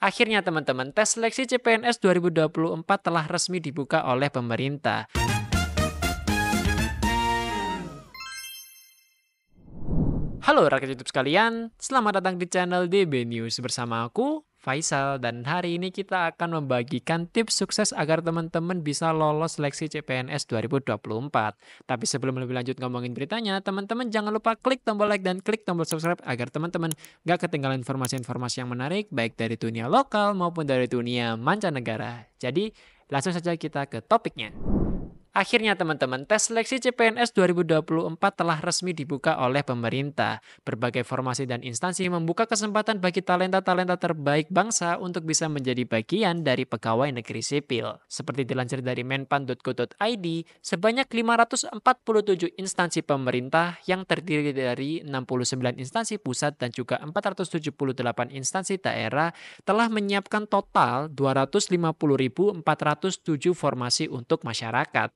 Akhirnya teman-teman, tes seleksi CPNS 2024 telah resmi dibuka oleh pemerintah. Halo rakyat YouTube sekalian, selamat datang di channel DB News bersama aku, Faisal, dan hari ini kita akan membagikan tips sukses agar teman-teman bisa lolos seleksi CPNS 2024. Tapi sebelum lebih lanjut ngomongin beritanya, teman-teman jangan lupa klik tombol like dan klik tombol subscribe agar teman-teman gak ketinggalan informasi-informasi yang menarik baik dari dunia lokal maupun dari dunia mancanegara. Jadi langsung saja kita ke topiknya. Akhirnya teman-teman, tes seleksi CPNS 2024 telah resmi dibuka oleh pemerintah. Berbagai formasi dan instansi membuka kesempatan bagi talenta-talenta terbaik bangsa untuk bisa menjadi bagian dari pegawai negeri sipil. Seperti dilansir dari menpan.go.id, sebanyak 547 instansi pemerintah yang terdiri dari 69 instansi pusat dan juga 478 instansi daerah telah menyiapkan total 250.407 formasi untuk masyarakat.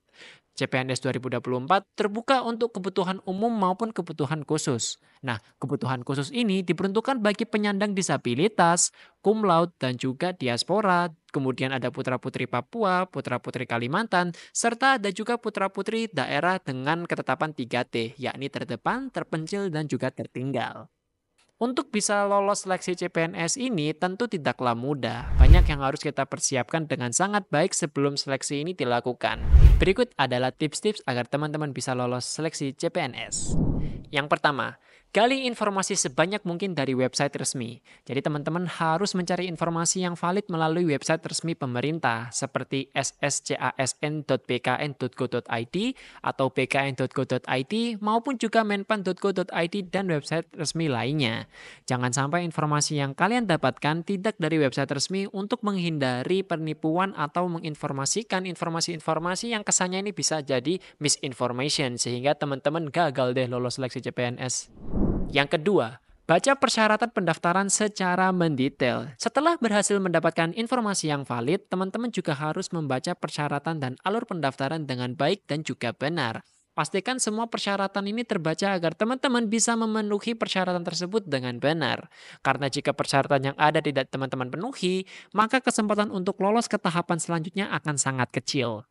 CPNS 2024 terbuka untuk kebutuhan umum maupun kebutuhan khusus. Nah, kebutuhan khusus ini diperuntukkan bagi penyandang disabilitas, cum laude, dan juga diaspora. Kemudian ada putra-putri Papua, putra-putri Kalimantan, serta ada juga putra-putri daerah dengan ketetapan 3T, yakni terdepan, terpencil, dan juga tertinggal. Untuk bisa lolos seleksi CPNS ini tentu tidaklah mudah. Banyak yang harus kita persiapkan dengan sangat baik sebelum seleksi ini dilakukan. Berikut adalah tips-tips agar teman-teman bisa lolos seleksi CPNS. Yang pertama, gali informasi sebanyak mungkin dari website resmi. Jadi teman-teman harus mencari informasi yang valid melalui website resmi pemerintah seperti sscasn.bkn.go.id atau bkn.go.id maupun juga menpan.go.id dan website resmi lainnya. Jangan sampai informasi yang kalian dapatkan tidak dari website resmi untuk menghindari penipuan atau menginformasikan informasi-informasi yang kesannya ini bisa jadi misinformation sehingga teman-teman gagal deh lolos seleksi CPNS. Yang kedua, baca persyaratan pendaftaran secara mendetail. Setelah berhasil mendapatkan informasi yang valid, teman-teman juga harus membaca persyaratan dan alur pendaftaran dengan baik dan juga benar. Pastikan semua persyaratan ini terbaca agar teman-teman bisa memenuhi persyaratan tersebut dengan benar. Karena jika persyaratan yang ada tidak teman-teman penuhi, maka kesempatan untuk lolos ke tahapan selanjutnya akan sangat kecil.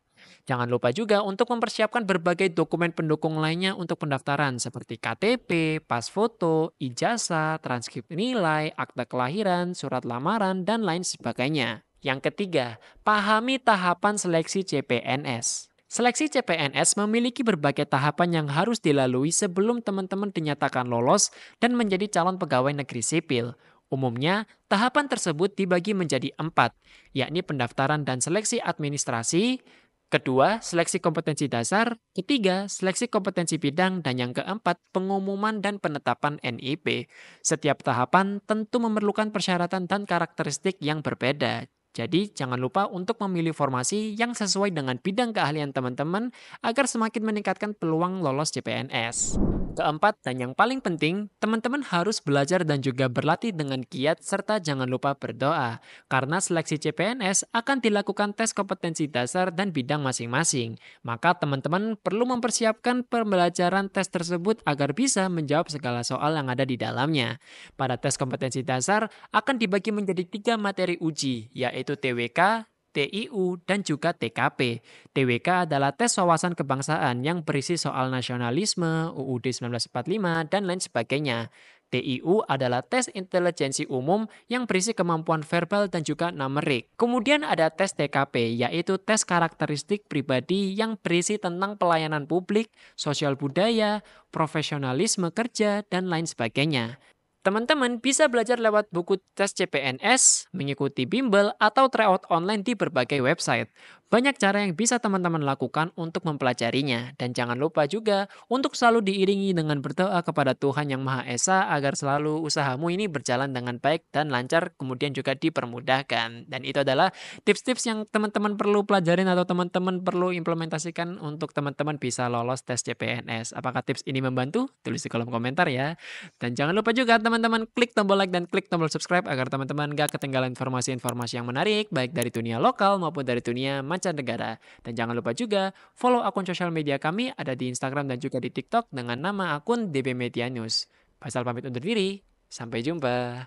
Jangan lupa juga untuk mempersiapkan berbagai dokumen pendukung lainnya untuk pendaftaran seperti KTP, pas foto, ijazah, transkrip nilai, akta kelahiran, surat lamaran, dan lain sebagainya. Yang ketiga, pahami tahapan seleksi CPNS. Seleksi CPNS memiliki berbagai tahapan yang harus dilalui sebelum teman-teman dinyatakan lolos dan menjadi calon pegawai negeri sipil. Umumnya, tahapan tersebut dibagi menjadi 4, yakni pendaftaran dan seleksi administrasi, kedua, seleksi kompetensi dasar, ketiga, seleksi kompetensi bidang, dan yang keempat, pengumuman dan penetapan NIP. Setiap tahapan tentu memerlukan persyaratan dan karakteristik yang berbeda. Jadi, jangan lupa untuk memilih formasi yang sesuai dengan bidang keahlian teman-teman agar semakin meningkatkan peluang lolos CPNS. Keempat, dan yang paling penting, teman-teman harus belajar dan juga berlatih dengan giat serta jangan lupa berdoa. Karena seleksi CPNS akan dilakukan tes kompetensi dasar dan bidang masing-masing. Maka teman-teman perlu mempersiapkan pembelajaran tes tersebut agar bisa menjawab segala soal yang ada di dalamnya. Pada tes kompetensi dasar akan dibagi menjadi 3 materi uji, yaitu TWK, TIU, dan juga TKP. TWK adalah tes wawasan kebangsaan yang berisi soal nasionalisme, UUD 1945, dan lain sebagainya. TIU adalah tes intelijensi umum yang berisi kemampuan verbal dan juga numerik. Kemudian ada tes TKP, yaitu tes karakteristik pribadi yang berisi tentang pelayanan publik, sosial budaya, profesionalisme kerja, dan lain sebagainya. Teman-teman bisa belajar lewat buku tes CPNS, mengikuti bimbel, atau tryout online di berbagai website. Banyak cara yang bisa teman-teman lakukan untuk mempelajarinya. Dan jangan lupa juga untuk selalu diiringi dengan berdoa kepada Tuhan Yang Maha Esa agar selalu usahamu ini berjalan dengan baik dan lancar, kemudian juga dipermudahkan. Dan itu adalah tips-tips yang teman-teman perlu pelajarin atau teman-teman perlu implementasikan untuk teman-teman bisa lolos tes CPNS. Apakah tips ini membantu? Tulis di kolom komentar ya. Dan jangan lupa juga teman-teman klik tombol like dan klik tombol subscribe agar teman-teman gak ketinggalan informasi-informasi yang menarik baik dari dunia lokal maupun dari dunia mancanegara. Dan jangan lupa juga follow akun sosial media kami ada di Instagram dan juga di TikTok dengan nama akun DB Media News. Faisal pamit undur diri. Sampai jumpa.